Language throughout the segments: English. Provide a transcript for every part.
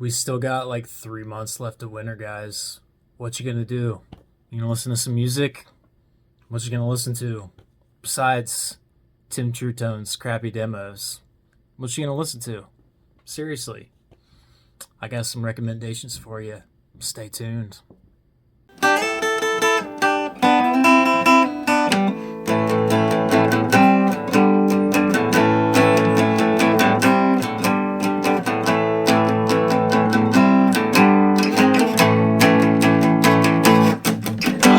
We still got like 3 months left of winter, guys. What you gonna do? You gonna listen to some music? What you gonna listen to? Besides Tim Truetone's crappy demos, what you gonna listen to? Seriously, I got some recommendations for you. Stay tuned.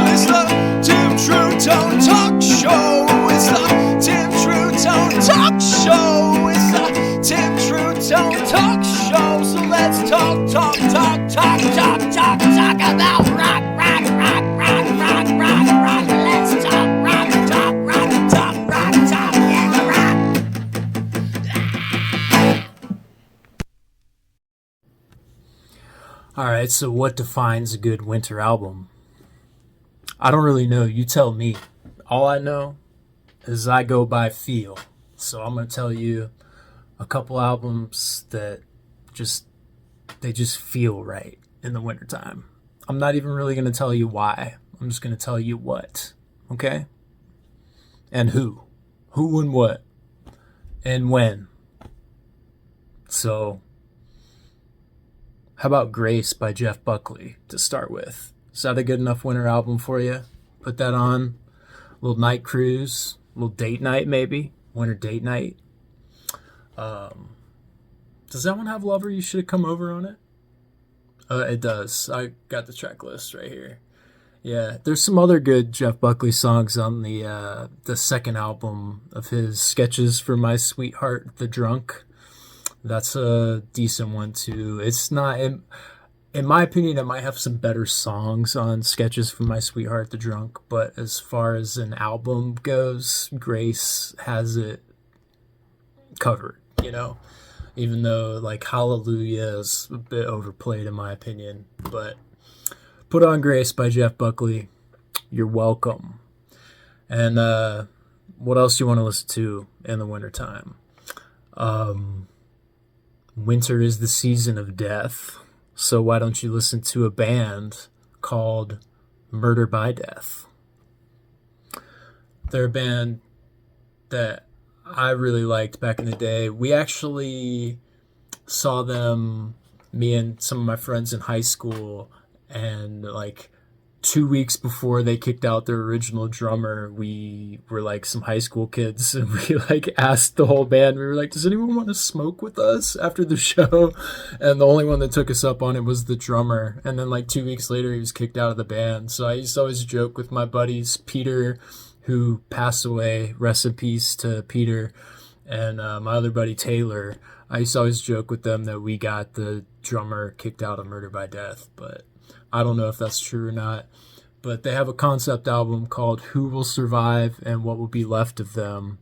It's the Tim Truetone Talk Show. It's the Tim Truetone Talk Show. It's the Tim Truetone Talk Show. So let's talk about rock. Let's talk rock, yeah, rock. Alright, so what defines a good winter album? I don't really know. You tell me. All I know is I go by feel. So I'm going to tell you a couple albums that they just feel right in the wintertime. I'm not even really going to tell you why. I'm just going to tell you what. Okay? And who. Who and what. And when. So, how about Grace by Jeff Buckley to start with? Is that a good enough winter album for you? Put that on. A little night cruise. A little date night, maybe. Winter date night. Does that one have Lover You Should Have Come Over on it? It does. I got the track list right here. Yeah, there's some other good Jeff Buckley songs on the second album of his, Sketches for My Sweetheart, the Drunk. That's a decent one too. It's not, in my opinion, it might have some better songs on Sketches from My Sweetheart, the Drunk, but as far as an album goes, Grace has it covered, you know? Even though, like, Hallelujah is a bit overplayed, in my opinion. But put on Grace by Jeff Buckley. You're welcome. And what else do you want to listen to in the wintertime? Winter is the season of death. So why don't you listen to a band called Murder by Death? They're a band that I really liked back in the day. We actually saw them, me and some of my friends in high school, and like 2 weeks before they kicked out their original drummer, we were like some high school kids, and we like asked the whole band, we were like, does anyone want to smoke with us after the show? And the only one that took us up on it was the drummer. And then like 2 weeks later, he was kicked out of the band. So I used to always joke with my buddies, Peter, who passed away, rest in peace to Peter, and my other buddy Taylor. I used to always joke with them that we got the drummer kicked out of Murder by Death, but I don't know if that's true or not. But they have a concept album called Who Will Survive and What Will Be Left of Them,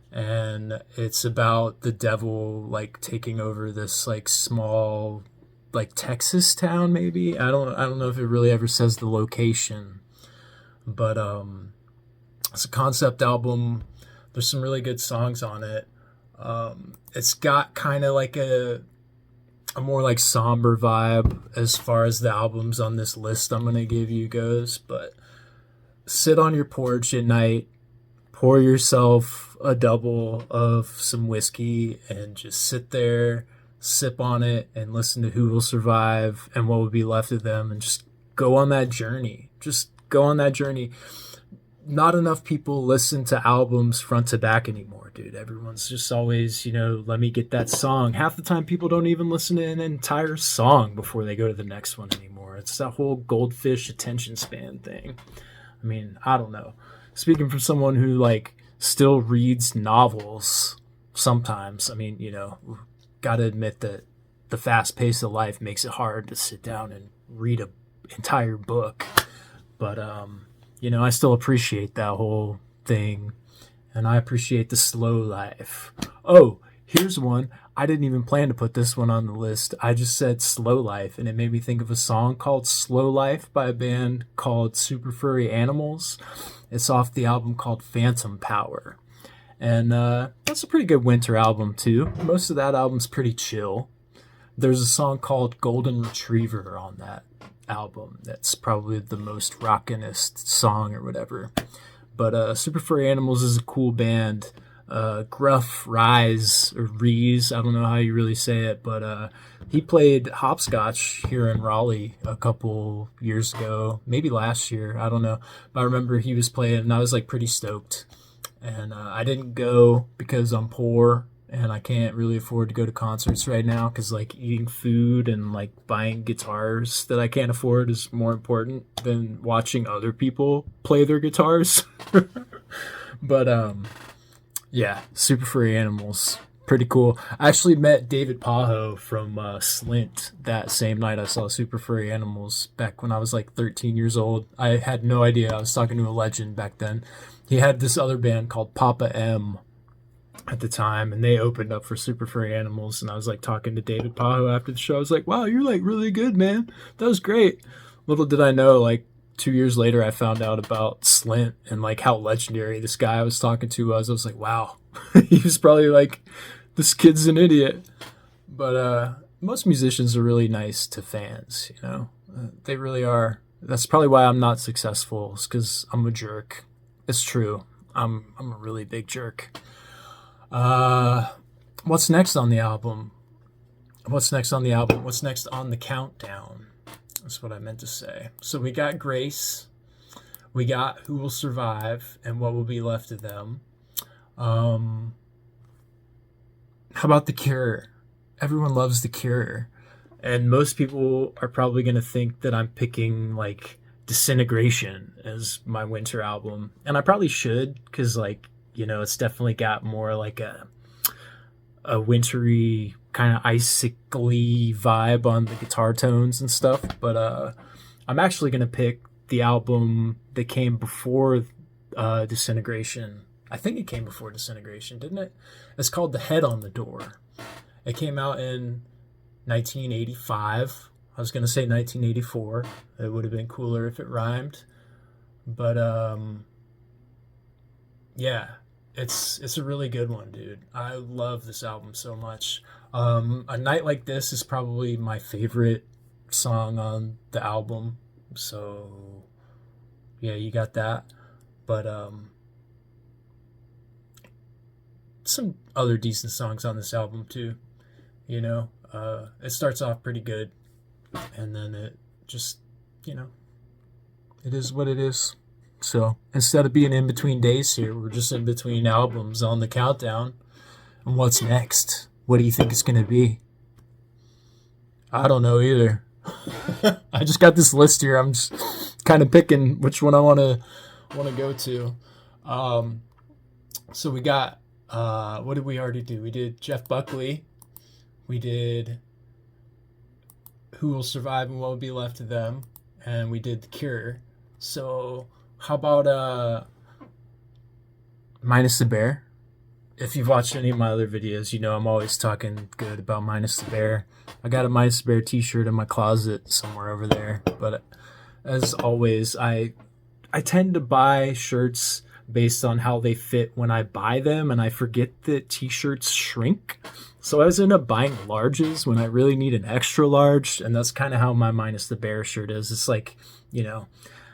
and it's about the devil like taking over this like small like Texas town, maybe. I don't know if it really ever says the location, but it's a concept album. There's some really good songs on it. It's got kind of like a more like somber vibe as far as the albums on this list I'm going to give you goes. But sit on your porch at night, pour yourself a double of some whiskey, and just sit there, sip on it, and listen to Who Will Survive and What Will Be Left of Them, and just go on that journey. Just go on that journey. Not enough people listen to albums front to back anymore, dude. Everyone's just always, let me get that song. Half the time people don't even listen to an entire song before they go to the next one anymore. It's that whole goldfish attention span thing. I mean, I don't know. Speaking from someone who like still reads novels sometimes, I mean, gotta admit that the fast pace of life makes it hard to sit down and read an entire book. But I still appreciate that whole thing, and I appreciate the slow life. Oh, here's one. I didn't even plan to put this one on the list. I just said slow life, and it made me think of a song called Slow Life by a band called Super Furry Animals. It's off the album called Phantom Power. And that's a pretty good winter album, too. Most of that album's pretty chill. There's a song called Golden Retriever on that album. That's probably the most rockinest song or whatever. But Super Furry Animals is a cool band. Gruff Rise, or Rees, I don't know how you really say it, but he played hopscotch here in Raleigh a couple years ago, maybe last year, I don't know. But I remember he was playing, and I was like pretty stoked. And I didn't go because I'm poor and I can't really afford to go to concerts right now because like eating food and like buying guitars that I can't afford is more important than watching other people play their guitars. But yeah, Super Furry Animals, pretty cool. I actually met David Pajo from Slint that same night I saw Super Furry Animals back when I was like 13 years old. I had no idea. I was talking to a legend back then. He had this other band called Papa M at the time, and they opened up for Super Furry Animals, and I was like talking to David Pajo after the show. I was like, wow, you're like really good, man. That was great. Little did I know, like 2 years later, I found out about Slint and like how legendary this guy I was talking to was. I was like, wow, he was probably like, this kid's an idiot. But most musicians are really nice to fans, you know? They really are. That's probably why I'm not successful, is because I'm a jerk. It's true. I'm a really big jerk. What's next on the album? What's next on the countdown? That's what I meant to say. So we got Grace, we got Who Will Survive, and What Will Be Left of Them. How about The Cure? Everyone loves The Cure. And most people are probably going to think that I'm picking like Disintegration as my winter album. And I probably should, because like, you know, it's definitely got more like a wintry kind of icically vibe on the guitar tones and stuff. But I'm actually going to pick the album that came before Disintegration. I think it came before Disintegration, didn't it? It's called The Head on the Door. It came out in 1985. I was going to say 1984. It would have been cooler if it rhymed. But yeah, it's a really good one, dude. I love this album so much. A Night Like This is probably my favorite song on the album. So yeah, you got that. But some other decent songs on this album too. You know, it starts off pretty good, and then it just, you know, it is what it is. So instead of being in between days here, we're just in between albums on the countdown. And what's next? What do you think it's going to be? I don't know either. I just got this list here. I'm just kind of picking which one I want to go to. So we got, what did we already do? We did Jeff Buckley. We did Who Will Survive and What Will Be Left of Them. And we did The Cure. So how about Minus the Bear? If you've watched any of my other videos, you know I'm always talking good about Minus the Bear. I got a Minus the Bear t-shirt in my closet somewhere over there. But as always, I tend to buy shirts based on how they fit when I buy them, and I forget that t-shirts shrink. So I always end up buying larges when I really need an extra large, and that's kind of how my Minus the Bear shirt is. It's like, you know,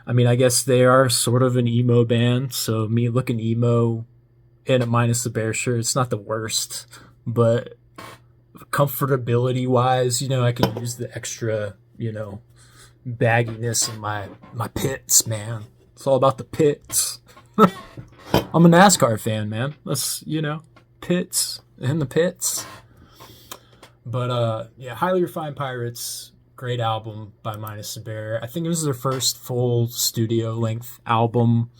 I mean, I guess they are sort of an emo band, so me looking emo in a Minus the Bear shirt, it's not the worst, but comfortability wise, you know, I can use the extra, you know, bagginess in my pits, man. It's all about the pits. I'm a NASCAR fan, man. Let's, you know, pits in the pits. But yeah, Highly Refined Pirates, great album by Minus the Bear. I think it was their first full studio length album,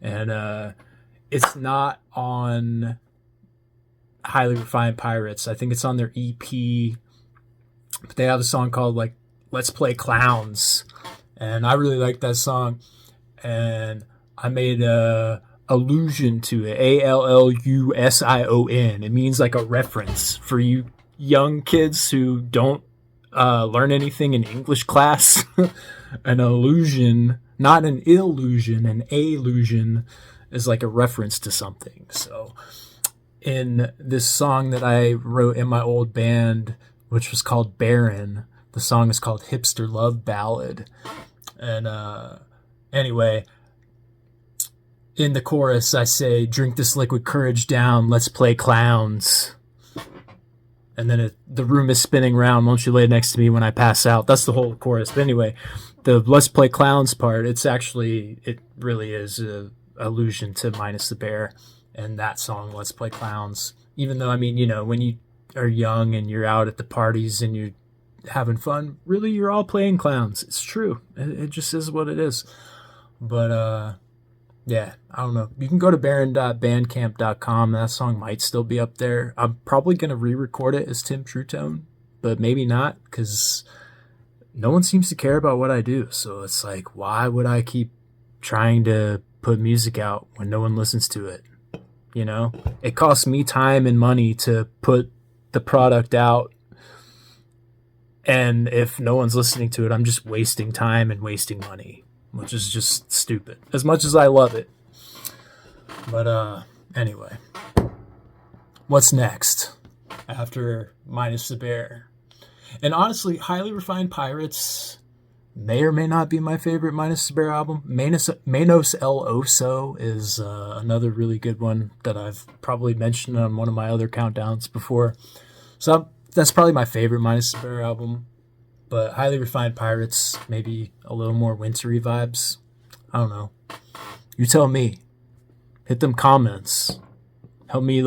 and it's not on Highly Refined Pirates. I think it's on their EP, but they have a song called like Let's Play Clowns, and I really like that song, and I made a allusion to it, Allusion. It means like a reference for you young kids who don't learn anything in English class. An allusion, not an illusion, an allusion is like a reference to something. So in this song that I wrote in my old band which was called Baron. The song is called Hipster Love Ballad. And anyway, in the chorus, I say, drink this liquid courage down, let's play clowns. And then the room is spinning round, won't you lay next to me when I pass out? That's the whole chorus. But anyway, the let's play clowns part, it really is a allusion to Minus the Bear and that song, Let's Play Clowns. Even though, I mean, when you are young and you're out at the parties and you're having fun, really you're all playing clowns. It's true. It just is what it is. But yeah, I don't know. You can go to baron.bandcamp.com. That song might still be up there. I'm probably going to re-record it as Tim Truetone, but maybe not, because no one seems to care about what I do. So it's like, why would I keep trying to put music out when no one listens to it? It costs me time and money to put the product out. And if no one's listening to it, I'm just wasting time and wasting money, which is just stupid, as much as I love it. But anyway, what's next after Minus the Bear? And honestly, Highly Refined Pirates may or may not be my favorite Minus the Bear album. Menos El Oso is another really good one that I've probably mentioned on one of my other countdowns before. So that's probably my favorite Minus the Bear album. But Highly Refined Pirates, maybe a little more wintry vibes. I don't know. You tell me. Hit them comments. Help me,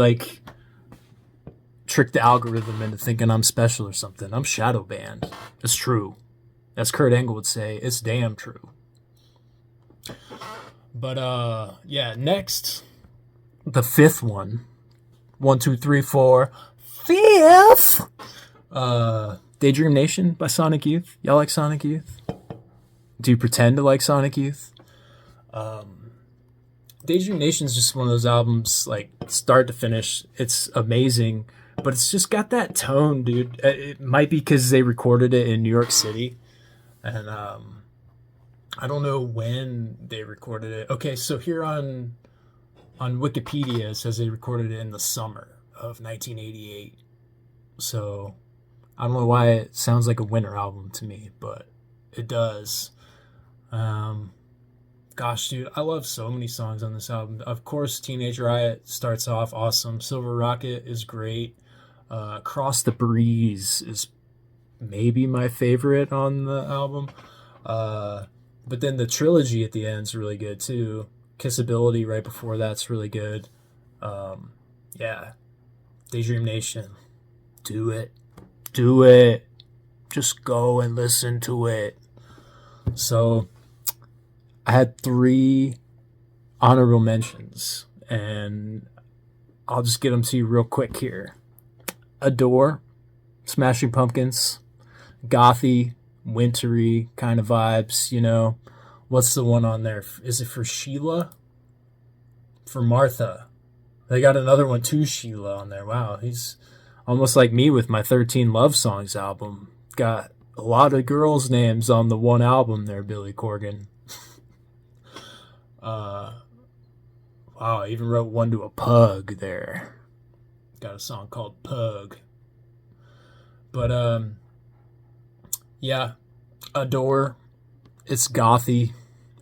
trick the algorithm into thinking I'm special or something. I'm shadow banned. It's true. As Kurt Angle would say, it's damn true. But, yeah, next. The fifth one. 1, 2, 3, 4. Fifth! Daydream Nation by Sonic Youth. Y'all like Sonic Youth? Do you pretend to like Sonic Youth? Daydream Nation is just one of those albums, start to finish. It's amazing, but it's just got that tone, dude. It might be because they recorded it in New York City, and I don't know when they recorded it. Okay, so here on Wikipedia it says they recorded it in the summer of 1988. So I don't know why it sounds like a winter album to me, but it does. Gosh, dude, I love so many songs on this album. Of course, Teenage Riot starts off awesome. Silver Rocket is great. Cross the Breeze is maybe my favorite on the album. But then the trilogy at the end is really good too. Kissability right before that's really good. Yeah. Daydream Nation. Do it. Do it. Just go and listen to it. So I had 3 honorable mentions, and I'll just get them to you real quick here. Adore, Smashing Pumpkins, gothy, wintry kind of vibes, What's the one on there? Is it for Sheila? For Martha. They got another one too, Sheila, on there. Wow, he's almost like me with my 13 Love Songs album. Got a lot of girls' names on the one album there, Billy Corgan. Wow, I even wrote one to a pug there. Got a song called Pug. But, yeah, Adore. It's gothy.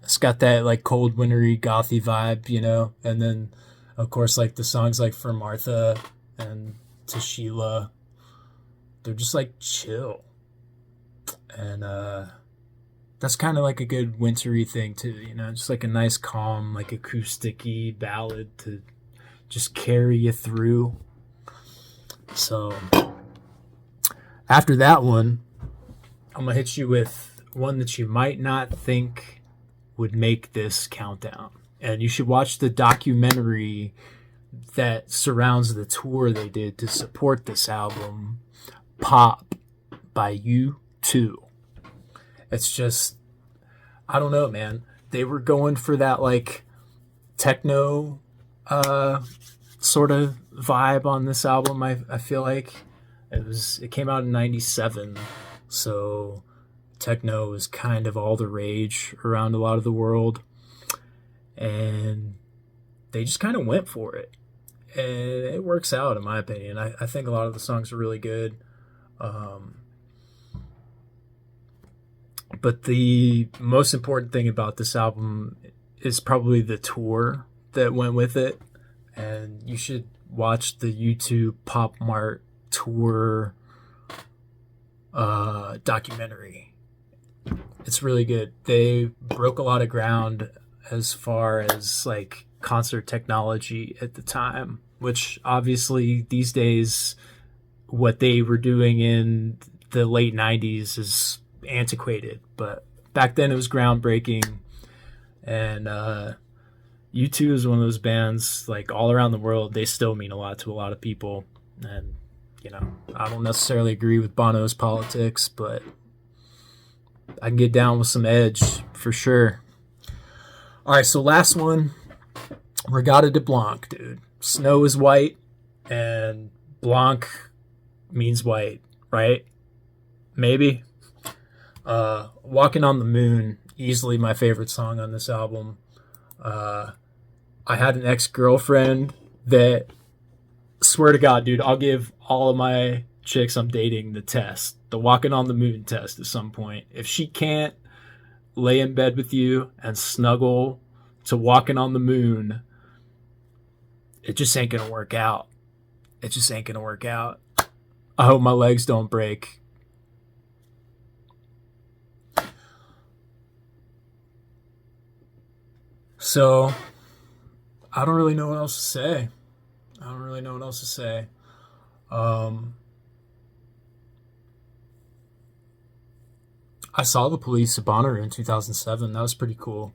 It's got that, cold, wintry, gothy vibe, And then, of course, the songs For Martha and To Sheila, they're just, chill. And, that's kind of a good wintry thing too, just a nice calm, acoustic-y ballad to just carry you through. So after that one, I'm gonna hit you with one that you might not think would make this countdown, and you should watch the documentary that surrounds the tour they did to support this album, Pop by U2. It's just, I don't know, man. They were going for that techno sort of vibe on this album. I feel like it came out in 97, so techno was kind of all the rage around a lot of the world, and they just kind of went for it, and it works out in my opinion. I think a lot of the songs are really good. But the most important thing about this album is probably the tour that went with it. And you should watch the YouTube Pop Mart tour documentary. It's really good. They broke a lot of ground as far as like concert technology at the time, which obviously these days what they were doing in the late 90s is antiquated, but back then it was groundbreaking. And U2 is one of those bands, like all around the world, they still mean a lot to a lot of people. And you know, I don't necessarily agree with Bono's politics, but I can get down with some Edge for sure. All right, so last one, Regatta de Blanc, dude. Snow is white, and Blanc means white, right? Maybe. Walking on the Moon, easily my favorite song on this album. I had an ex-girlfriend that, swear to God, dude, I'll give all of my chicks I'm dating the test, the Walking on the Moon test at some point. If she can't lay in bed with you and snuggle to Walking on the Moon, it just ain't gonna work out. It just ain't gonna work out. I hope my legs don't break. So, I don't really know what else to say. I saw the Police at Bonnaroo in 2007. That was pretty cool.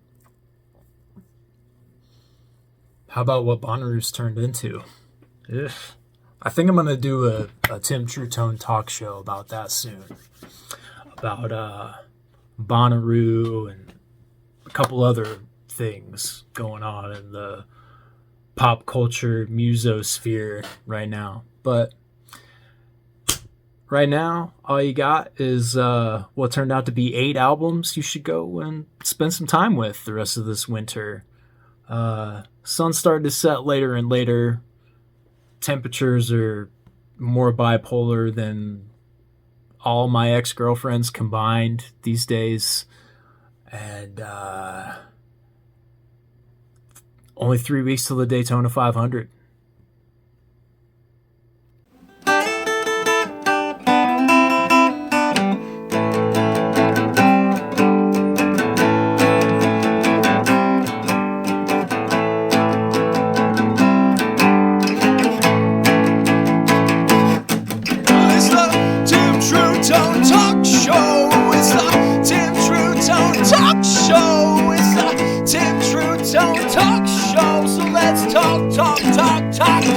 How about what Bonnaroo's turned into? Ugh. I think I'm going to do a Tim True Tone talk show about that soon. About Bonnaroo and a couple other things going on in the pop culture musosphere right now. But right now, all you got is what turned out to be 8 albums you should go and spend some time with the rest of this winter. Sun started to set later and later. Temperatures are more bipolar than all my ex-girlfriends combined these days. And only 3 weeks till the Daytona 500. Talk.